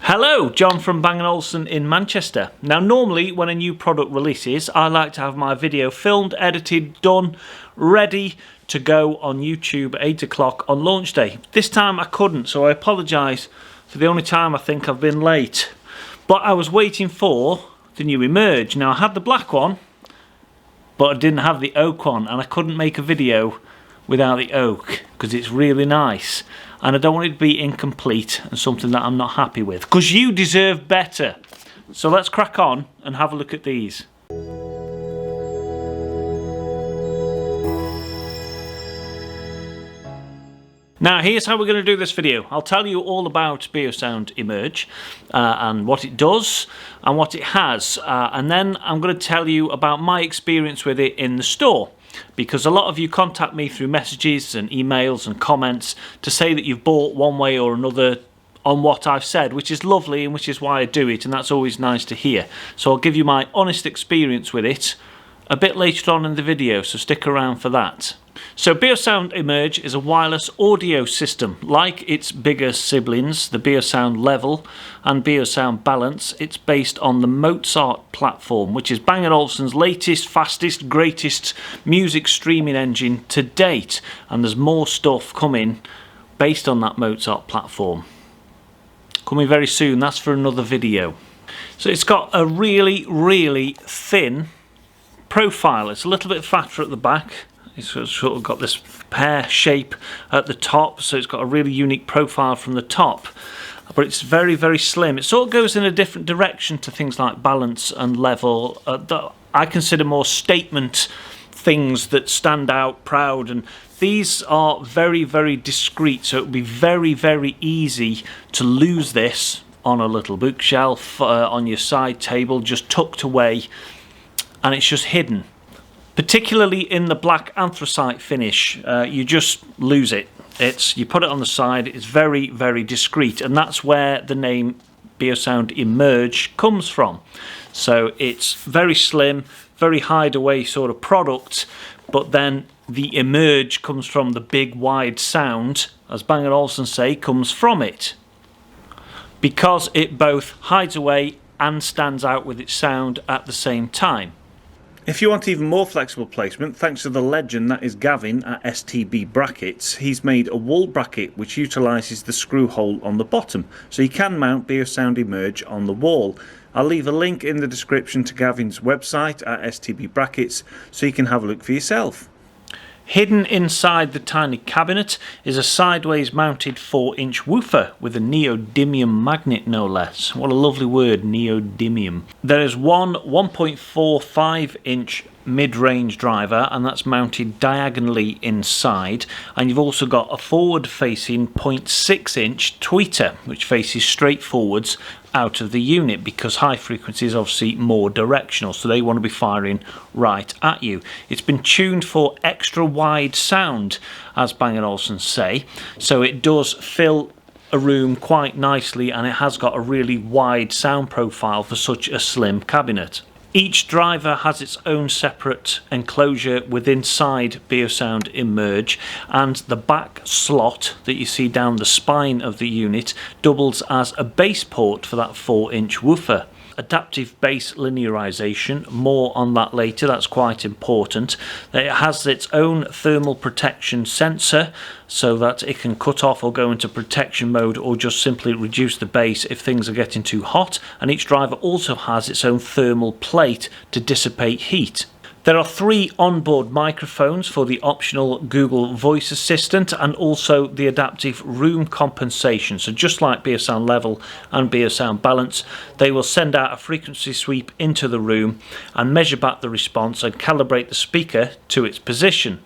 Hello, John from Bang Olufsen in Manchester. Now normally when a new product releases I like to have my video filmed, edited, done, ready to go on YouTube at 8 o'clock on launch day. This time I couldn't, so I apologise for the only time I think I've been late. But I was waiting for the new Emerge. Now I had the black one, but I didn't have the oak one, and I couldn't make a video without the oak because it's really nice. And I don't want it to be incomplete and something that I'm not happy with, because you deserve better. So let's crack on and have a look at these. Now here's how we're going to do this video. I'll tell you all about Beosound Emerge and what it does and what it has, and then I'm going to tell you about my experience with it in the store. Because a lot of you contact me through messages and emails and comments to say that you've bought one way or another on what I've said, which is lovely and which is why I do it, and that's always nice to hear. So I'll give you my honest experience with it a bit later on in the video, so stick around for that. So Beosound Emerge is a wireless audio system. Like its bigger siblings, the Beosound Level and Beosound Balance, it's based on the Mozart platform, which is Bang Olufsen's latest, fastest, greatest music streaming engine to date. And there's more stuff coming based on that Mozart platform. Coming very soon, that's for another video. So it's got a really, really thin profile. It's a little bit fatter at the back. It's sort of got this pear shape at the top, so it's got a really unique profile from the top, but it's very, very slim. It sort of goes in a different direction to things like Balance and Level that I consider more statement things that stand out proud, and these are very, very discreet, so it would be very, very easy to lose this on a little bookshelf, on your side table, just tucked away, and it's just hidden. Particularly in the black anthracite finish, you just lose it. You put it on the side, it's very, very discreet, and that's where the name Beosound Emerge comes from. So it's very slim, very hideaway sort of product, but then the emerge comes from the big wide sound, as Bang Olufsen say, comes from it. Because it both hides away and stands out with its sound at the same time. If you want even more flexible placement, thanks to the legend that is Gavin at STB Brackets, he's made a wall bracket which utilises the screw hole on the bottom, so you can mount Beosound Emerge on the wall. I'll leave a link in the description to Gavin's website at STB Brackets so you can have a look for yourself. Hidden inside the tiny cabinet is a sideways mounted 4-inch woofer with a neodymium magnet, no less. What a lovely word, neodymium. There is one 1.45-inch mid-range driver, and that's mounted diagonally inside, and you've also got a forward-facing 0.6-inch tweeter which faces straight forwards out of the unit, because high frequency is obviously more directional, so they want to be firing right at you. It's been tuned for extra wide sound, as Bang Olufsen say, so it does fill a room quite nicely, and it has got a really wide sound profile for such a slim cabinet. Each driver has its own separate enclosure within inside Beosound Emerge, and the back slot that you see down the spine of the unit doubles as a bass port for that 4-inch woofer. Adaptive bass linearization, more on that later, that's quite important. It has its own thermal protection sensor so that it can cut off or go into protection mode, or just simply reduce the bass if things are getting too hot, and each driver also has its own thermal plate to dissipate heat. There are 3 onboard microphones for the optional Google Voice Assistant, and also the adaptive room compensation. So just like Beosound Level and Beosound Balance, they will send out a frequency sweep into the room and measure back the response and calibrate the speaker to its position.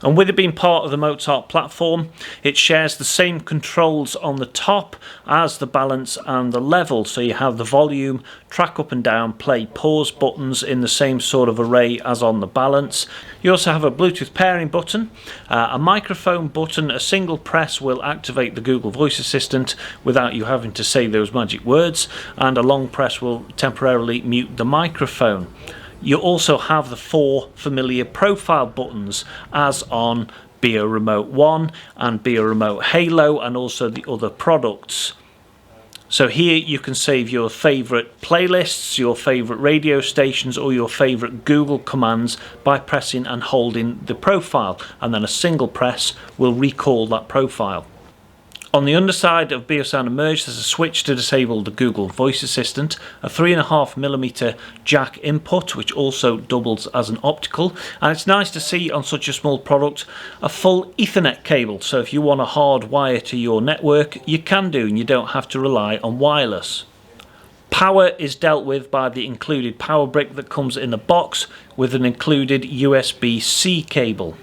And with it being part of the Mozart platform, it shares the same controls on the top as the Balance and the Level. So you have the volume, track up and down, play, pause buttons in the same sort of array as on the Balance. You also have a Bluetooth pairing button, a microphone button. A single press will activate the Google Voice Assistant without you having to say those magic words, and a long press will temporarily mute the microphone. You also have the 4 familiar profile buttons as on Beo Remote 1 and Beo Remote Halo, and also the other products. So here you can save your favourite playlists, your favourite radio stations, or your favourite Google commands by pressing and holding the profile, and then a single press will recall that profile. On the underside of Beosound Emerge, there's a switch to disable the Google Voice Assistant, a 3.5mm jack input which also doubles as an optical, and it's nice to see on such a small product a full Ethernet cable, so if you want a hard wire to your network you can do, and you don't have to rely on wireless. Power is dealt with by the included power brick that comes in the box with an included USB-C cable.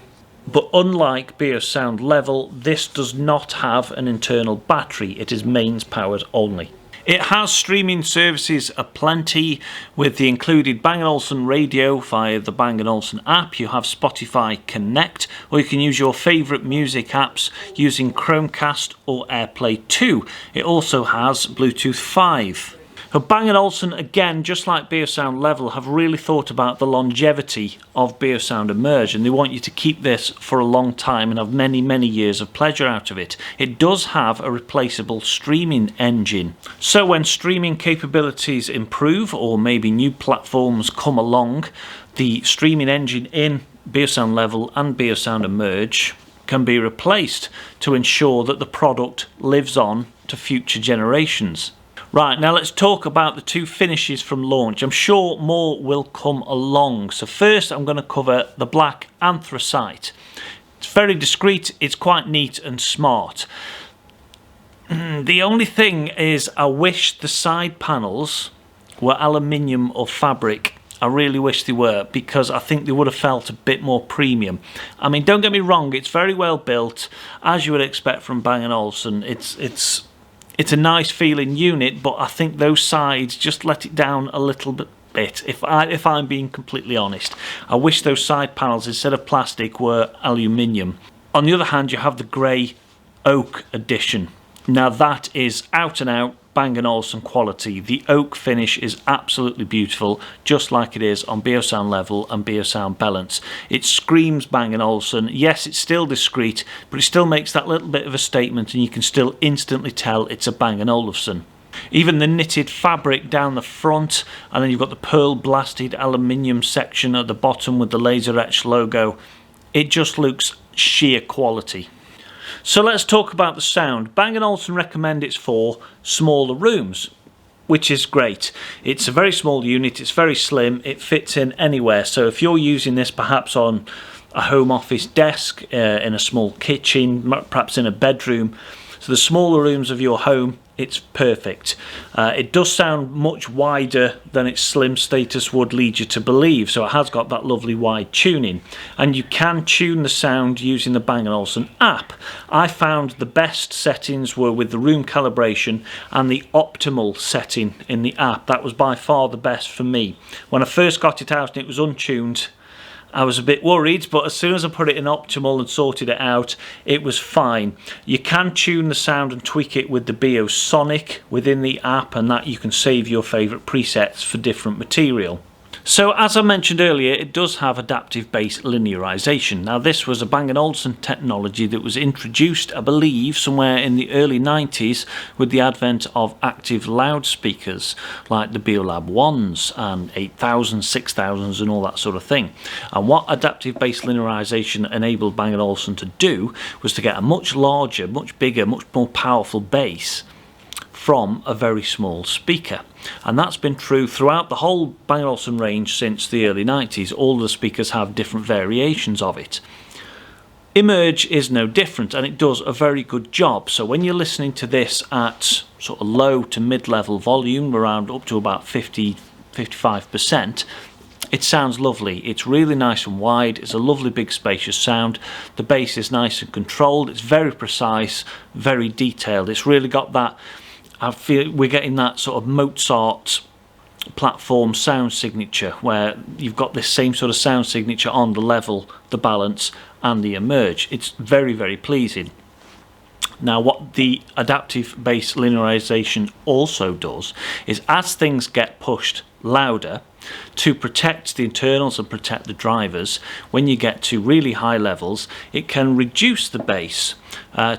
But unlike Beosound Level, this does not have an internal battery, it is mains powered only. It has streaming services aplenty with the included Bang Olufsen radio via the Bang Olufsen app. You have Spotify Connect, or you can use your favourite music apps using Chromecast or Airplay 2. It also has Bluetooth 5. So Bang & Olufsen, again, just like Beosound Level, have really thought about the longevity of Beosound Emerge, and they want you to keep this for a long time and have many, many years of pleasure out of it. It does have a replaceable streaming engine. So when streaming capabilities improve, or maybe new platforms come along, the streaming engine in Beosound Level and Beosound Emerge can be replaced to ensure that the product lives on to future generations. Right, now let's talk about the 2 finishes from launch. I'm sure more will come along. So first I'm going to cover the black anthracite. It's very discreet, it's quite neat and smart. The only thing is I wish the side panels were aluminium or fabric. I really wish they were, because I think they would have felt a bit more premium. I mean, don't get me wrong, it's very well built, as you would expect from Bang & Olufsen. It's a nice feeling unit, but I think those sides just let it down a little bit, if I'm being completely honest. I wish those side panels instead of plastic were aluminium. On the other hand, you have the grey oak edition. Now that is out and out Bang & Olufsen quality. The oak finish is absolutely beautiful, just like it is on Beosound Level and Beosound Balance. It screams Bang & Olufsen. Yes, it's still discreet, but it still makes that little bit of a statement, and you can still instantly tell it's a Bang & Olufsen. Even the knitted fabric down the front, and then you've got the pearl blasted aluminium section at the bottom with the laser etched logo. It just looks sheer quality. So let's talk about the sound. Bang & Olufsen recommend it's for smaller rooms, which is great. It's a very small unit, it's very slim, it fits in anywhere. So if you're using this perhaps on a home office desk, in a small kitchen, perhaps in a bedroom, so the smaller rooms of your home, it's perfect. It does sound much wider than its slim status would lead you to believe, so it has got that lovely wide tuning, and you can tune the sound using the Bang & Olufsen app. I found the best settings were with the room calibration and the optimal setting in the app. That was by far the best for me. When I first got it out and it was untuned, I was a bit worried, but as soon as I put it in optimal and sorted it out, it was fine. You can tune the sound and tweak it with the Beosonic within the app, and that you can save your favourite presets for different material. So as I mentioned earlier, it does have adaptive bass linearization. Now this was a Bang & Olufsen technology that was introduced, I believe, somewhere in the early 90s with the advent of active loudspeakers like the Beolab 1s and 8000s, 6000s and all that sort of thing. And what adaptive bass linearization enabled Bang & Olufsen to do was to get a much larger, much bigger, much more powerful bass from a very small speaker, and that's been true throughout the whole Bang & Olufsen range since the early 90s. All the speakers have different variations of it. Emerge is no different, and it does a very good job. So when you're listening to this at sort of low to mid-level volume, around up to about 50-55%, it sounds lovely. It's really nice and wide. It's a lovely big spacious sound. The bass is nice and controlled. It's very precise, very detailed. It's really got that, I feel we're getting that sort of Mozart platform sound signature, where you've got this same sort of sound signature on the Level, the Balance and the Emerge. It's very, very pleasing. Now what the adaptive bass linearization also does is, as things get pushed louder, to protect the internals and protect the drivers, when you get to really high levels it can reduce the bass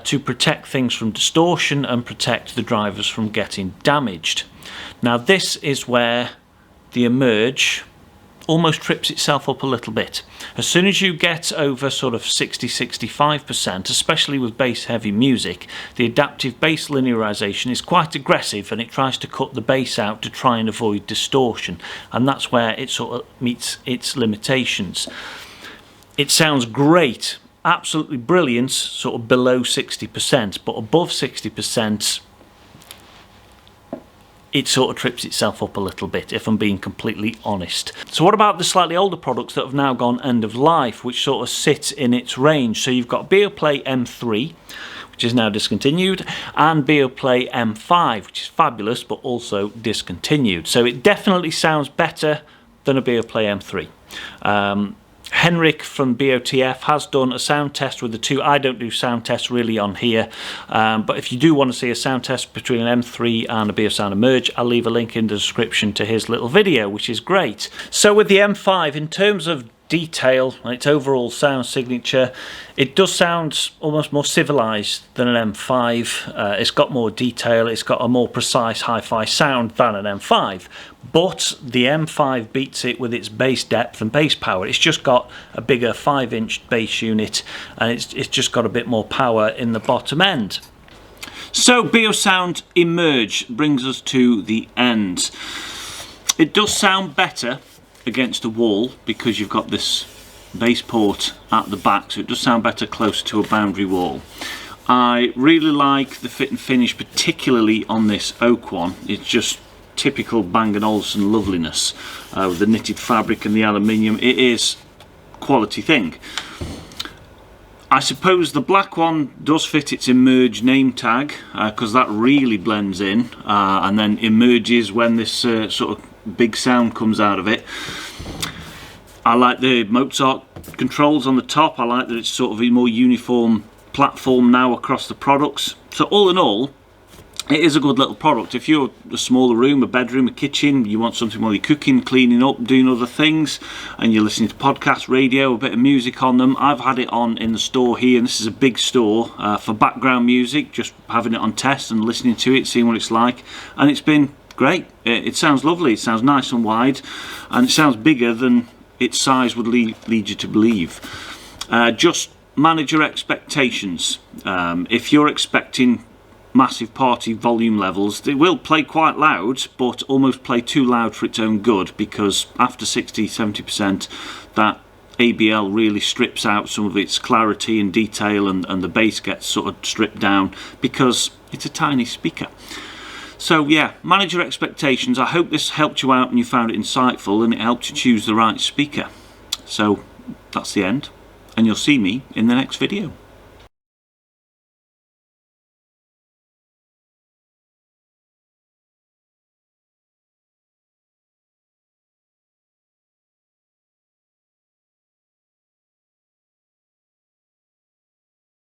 to protect things from distortion and protect the drivers from getting damaged. Now this is where the Emerge almost trips itself up a little bit. As soon as you get over sort of 60-65%, especially with bass heavy music, the adaptive bass linearization is quite aggressive and it tries to cut the bass out to try and avoid distortion, and that's where it sort of meets its limitations. It sounds great, absolutely brilliant, sort of below 60%, but above 60% it sort of trips itself up a little bit, if I'm being completely honest. So what about the slightly older products that have now gone end of life, which sort of sit in its range? So you've got Beoplay M3, which is now discontinued, and Beoplay M5, which is fabulous but also discontinued. So it definitely sounds better than a Beoplay M3. Henrik from BOTF has done a sound test with the two. I don't do sound tests really on here, but if you do want to see a sound test between an M3 and a Beosound Emerge, I'll leave a link in the description to his little video, which is great. So with the M5, in terms of detail and its overall sound signature, it does sound almost more civilized than an M5. It's got more detail, it's got a more precise hi-fi sound than an M5, but the M5 beats it with its bass depth and bass power. It's just got a bigger 5-inch bass unit, and it's just got a bit more power in the bottom end. So Beosound Emerge brings us to the end. It does sound better against a wall because you've got this bass port at the back, so it does sound better closer to a boundary wall. I really like the fit and finish, particularly on this oak one. It's just typical Bang Olufsen loveliness with the knitted fabric and the aluminium. It is quality thing. I suppose the black one does fit its Emerge name tag because that really blends in and then emerges when this sort of big sound comes out of it. I like the Mozart controls on the top. I like that it's sort of a more uniform platform now across the products. So all in all, it is a good little product. If you're a smaller room, a bedroom, a kitchen, you want something while you're cooking, cleaning up, doing other things, and you're listening to podcasts, radio, a bit of music on them. I've had it on in the store here, and this is a big store for background music, just having it on test and listening to it, seeing what it's like, and it's been great. It sounds lovely, it sounds nice and wide, and it sounds bigger than its size would lead you to believe. Just manage your expectations. If you're expecting massive party volume levels, they will play quite loud, but almost play too loud for its own good, because after 60-70% that ABL really strips out some of its clarity and detail, and the bass gets sort of stripped down because it's a tiny speaker. So yeah, manage your expectations. I hope this helped you out and you found it insightful and it helped you choose the right speaker. So that's the end, and you'll see me in the next video.